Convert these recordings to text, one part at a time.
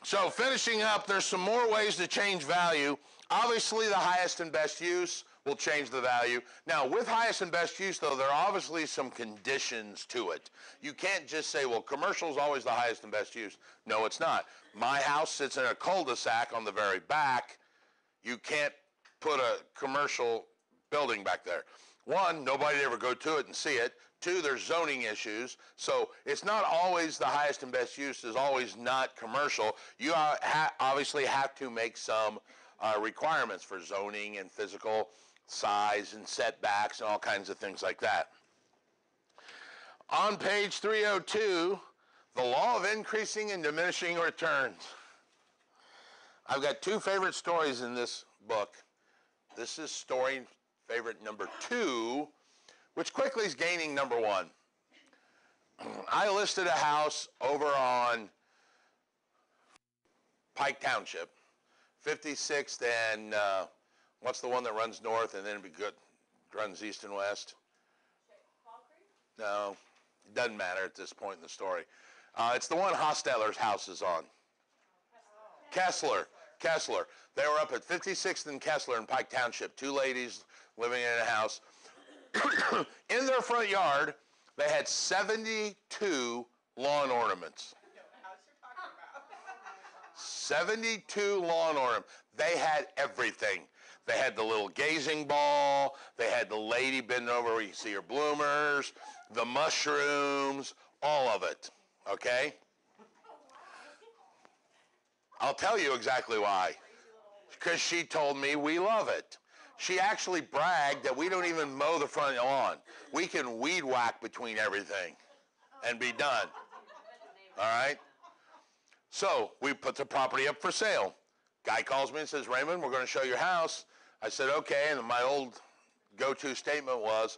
So finishing up, there's some more ways to change value. Obviously, the highest and best use will change the value. Now, with highest and best use, though, there are obviously some conditions to it. You can't just say, well, commercial is always the highest and best use. No, it's not. My house sits in a cul-de-sac on the very back. You can't put a commercial building back there. One, nobody ever go to it and see it. Two, there's zoning issues. So it's not always the highest and best use is always not commercial. You obviously have to make some requirements for zoning and physical size and setbacks and all kinds of things like that. On page 302, the law of increasing and diminishing returns. I've got two favorite stories in this book. This is story favorite number 2, which quickly is gaining number 1. I listed a house over on Pike Township, 56th and what's the one that runs north and then runs east and west? No, it doesn't matter at this point in the story. It's the one Hostetler's house is on. Kessler. They were up at 56th and Kessler in Pike Township, 2 ladies living in a house. In their front yard, they had 72 lawn ornaments. 72 lawn ornaments. They had everything. They had the little gazing ball. They had the lady bending over where you see her bloomers, the mushrooms, all of it, okay? I'll tell you exactly why. Because she told me we love it. She actually bragged that we don't even mow the front lawn. We can weed whack between everything and be done. All right? So we put the property up for sale. Guy calls me and says, Raymond, we're going to show your house. I said, okay. And my old go-to statement was,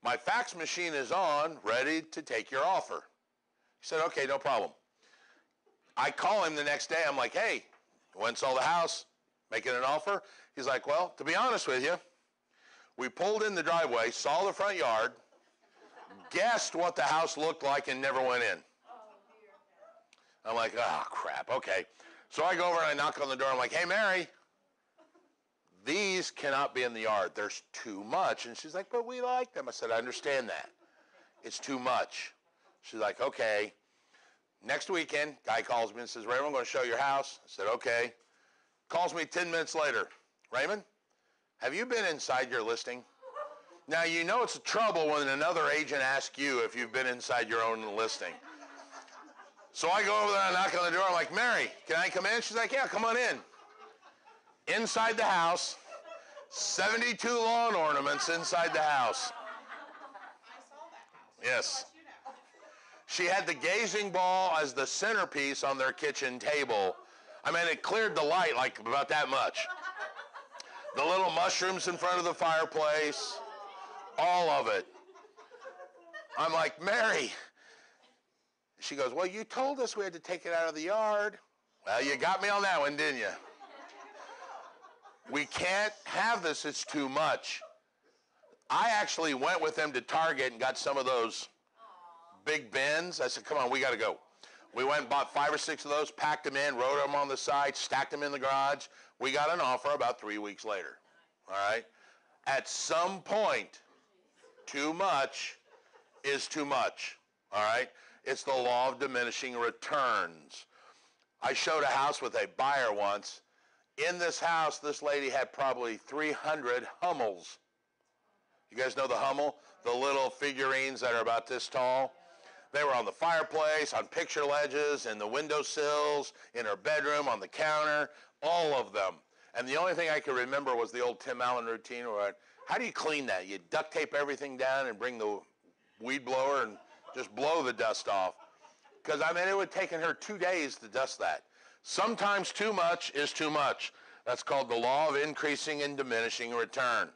my fax machine is on, ready to take your offer. He said, okay, no problem. I call him the next day. I'm like, hey, went and saw the house, making an offer. He's like, well, to be honest with you, we pulled in the driveway, saw the front yard, guessed what the house looked like, and never went in. I'm like, oh, crap, okay. So I go over and I knock on the door. I'm like, hey, Mary, these cannot be in the yard. There's too much. And she's like, but we like them. I said, I understand that. It's too much. She's like, okay. Next weekend, guy calls me and says, Raymond, I'm going to show your house. I said, okay. Calls me 10 minutes later. Raymond, have you been inside your listing? Now, you know it's trouble when another agent asks you if you've been inside your own listing. So I go over there and knock on the door. I'm like, Mary, can I come in? She's like, yeah, come on in. Inside the house, 72 lawn ornaments inside the house. I saw that house. Yes. You know. She had the gazing ball as the centerpiece on their kitchen table. I mean, it cleared the light like about that much. The little mushrooms in front of the fireplace, all of it. I'm like, Mary. She goes, well, you told us we had to take it out of the yard. Well, you got me on that one, didn't you? We can't have this. It's too much. I actually went with them to Target and got some of those big bins. I said, come on, we got to go. We went and bought 5 or 6 of those, packed them in, wrote them on the side, stacked them in the garage. We got an offer about 3 weeks later. All right? At some point, too much is too much. All right? It's the law of diminishing returns. I showed a house with a buyer once. In this house, this lady had probably 300 Hummels. You guys know the Hummel? The little figurines that are about this tall? They were on the fireplace, on picture ledges, in the windowsills, in her bedroom, on the counter, all of them. And the only thing I could remember was the old Tim Allen routine where, how do you clean that? You duct tape everything down and bring the weed blower and just blow the dust off. Because, I mean, it would have taken her 2 days to dust that. Sometimes too much is too much. That's called the law of increasing and diminishing return.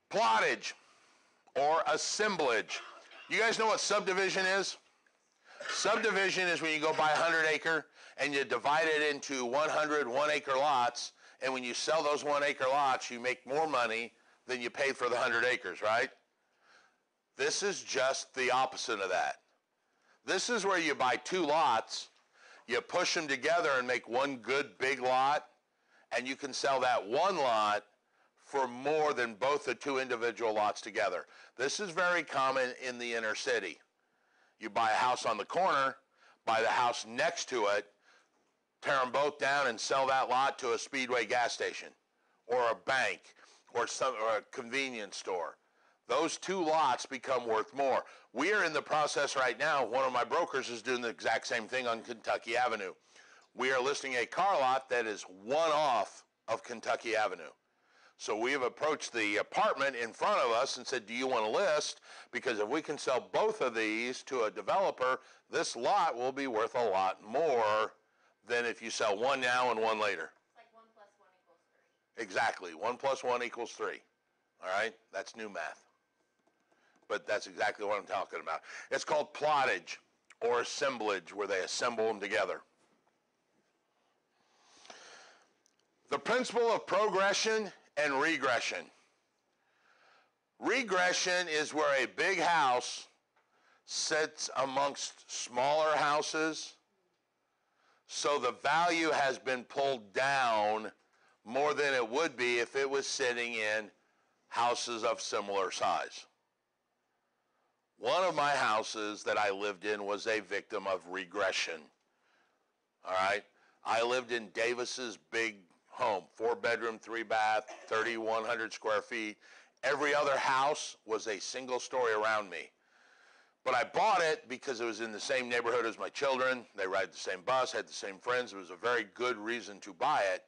Plottage or assemblage. You guys know what subdivision is? Subdivision is when you go buy a 100-acre and you divide it into 100 one-acre lots, and when you sell those one-acre lots, you make more money than you paid for the 100 acres, right? This is just the opposite of that. This is where you buy two lots, you push them together and make one good big lot, and you can sell that one lot for more than both the two individual lots together. This is very common in the inner city. You buy a house on the corner, buy the house next to it, tear them both down and sell that lot to a Speedway gas station or a bank or a convenience store. Those two lots become worth more. We are in the process right now. One of my brokers is doing the exact same thing on Kentucky Avenue. We are listing a car lot that is one off of Kentucky Avenue. So we have approached the apartment in front of us and said, do you want to list? Because if we can sell both of these to a developer, this lot will be worth a lot more than if you sell one now and one later. It's like 1 plus 1 equals 3. Exactly. 1 plus 1 equals 3. All right? That's new math. But that's exactly what I'm talking about. It's called plottage or assemblage, where they assemble them together. The principle of progression and regression. Regression is where a big house sits amongst smaller houses, so the value has been pulled down more than it would be if it was sitting in houses of similar size. One of my houses that I lived in was a victim of regression. All right? I lived in Davis's big home, 4-bedroom, 3-bath, 3,100 square feet. Every other house was a single story around me. But I bought it because it was in the same neighborhood as my children. They ride the same bus, had the same friends. It was a very good reason to buy it.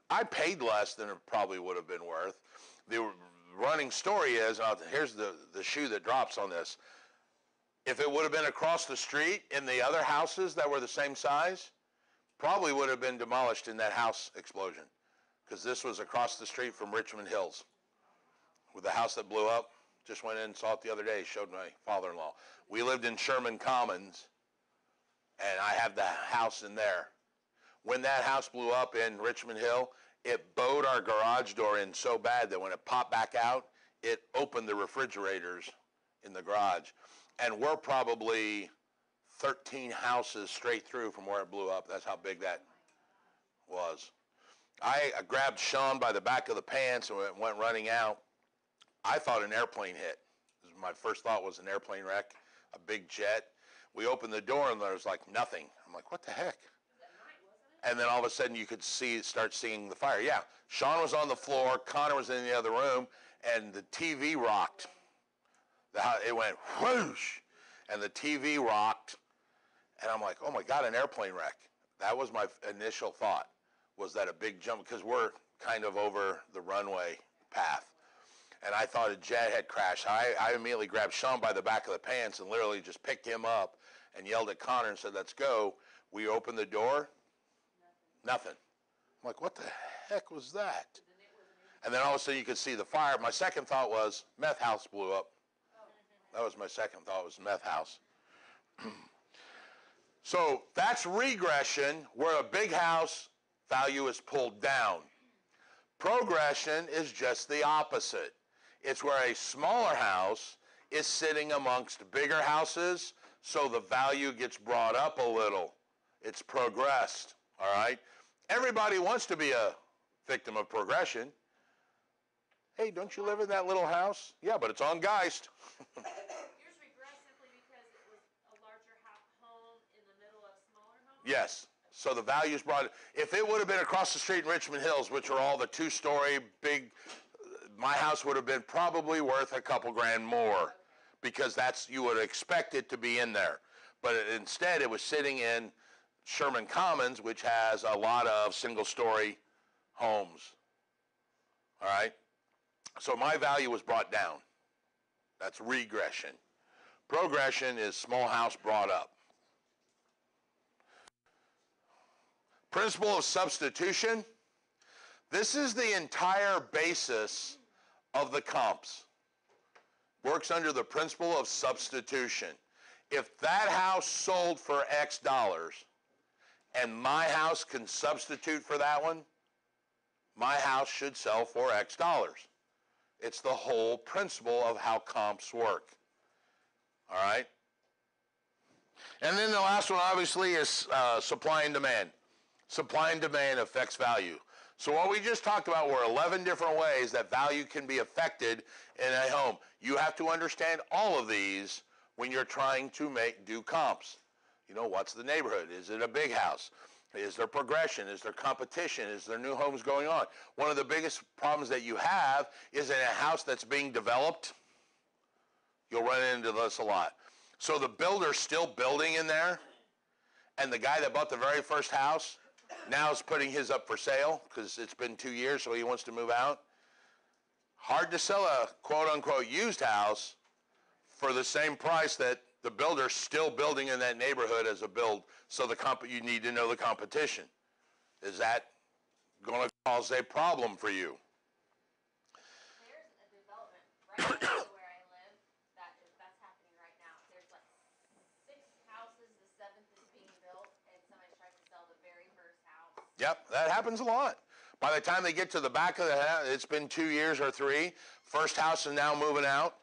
I paid less than it probably would have been worth. The running story is, here's the shoe that drops on this. If it would have been across the street in the other houses that were the same size, probably would have been demolished in that house explosion, because this was across the street from Richmond Hills with the house that blew up. Just went in and saw it the other day, showed my father-in-law. We lived in Sherman Commons, and I had the house in there. When that house blew up in Richmond Hill, it bowed our garage door in so bad that when it popped back out, it opened the refrigerators in the garage. And we're probably 13 houses straight through from where it blew up. That's how big that was. I grabbed Sean by the back of the pants and went running out. I thought an airplane hit. My first thought was an airplane wreck, a big jet. We opened the door and there was like nothing. I'm like, what the heck? And then all of a sudden you could start seeing the fire. Yeah, Sean was on the floor, Connor was in the other room, and the TV rocked. It went whoosh, and the TV rocked. And I'm like, oh my God, an airplane wreck. That was my initial thought, was that a big jump, because we're kind of over the runway path. And I thought a jet had crashed. I immediately grabbed Sean by the back of the pants and literally just picked him up and yelled at Connor and said, let's go. We opened the door. Nothing. I'm like, what the heck was that? And then all of a sudden you could see the fire. My second thought was meth house blew up. That was my second thought, was meth house. So that's regression, where a big house value is pulled down. Progression is just the opposite. It's where a smaller house is sitting amongst bigger houses, so the value gets brought up a little. It's progressed, all right? Everybody wants to be a victim of progression. Hey, don't you live in that little house? Yeah, but it's on Geist. Yours regressed simply because it was a larger home in the middle of smaller homes? Yes. So the value's brought. If it would have been across the street in Richmond Hills, which are all the 2-story big, my house would have been probably worth a couple grand more, because you would expect it to be in there. But instead, it was sitting in Sherman Commons, which has a lot of single-story homes. All right? So my value was brought down. That's regression. Progression is small house brought up. Principle of substitution. This is the entire basis of the comps. Works under the principle of substitution. If that house sold for X dollars and my house can substitute for that one, my house should sell for X dollars. It's the whole principle of how comps work. All right? And then the last one, obviously, is supply and demand. Supply and demand affects value. So what we just talked about were 11 different ways that value can be affected in a home. You have to understand all of these when you're trying to do comps. You know, what's the neighborhood? Is it a big house? Is there progression? Is there competition? Is there new homes going on? One of the biggest problems that you have is in a house that's being developed. You'll run into this a lot. So the builder's still building in there, and the guy that bought the very first house now is putting his up for sale because it's been 2 years, so he wants to move out. Hard to sell a quote-unquote used house for the same price that the builder's still building in that neighborhood as a build. So you need to know the competition. Is that going to cause a problem for you? There's a development right next to where I live that's happening right now. There's like 6 houses, the 7th is being built, and somebody's trying to sell the very first house. Yep, that happens a lot. By the time they get to the back of the house, it's been 2 years or 3. First house is now moving out,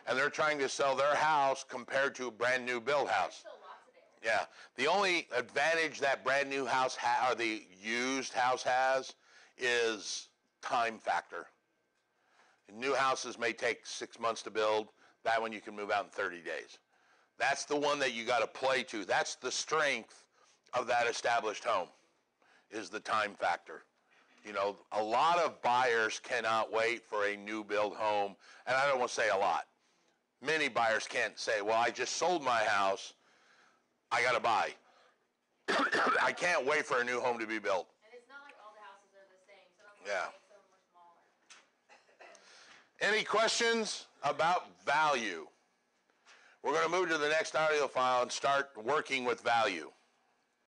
and they're trying to sell their house compared to a brand new build house. There's still lots of it. Yeah, the only advantage that brand new house or the used house has is time factor. New houses may take 6 months to build. That one you can move out in 30 days. That's the one that you got to play to. That's the strength of that established home, is the time factor. You know, a lot of buyers cannot wait for a new build home, and I don't want to say a lot. Many buyers can't say, well, I just sold my house, I got to buy. I can't wait for a new home to be built. And it's not like all the houses are the same. Some of them Yeah. are big, some of them are smaller. Any questions about value? We're going to move to the next audio file and start working with value.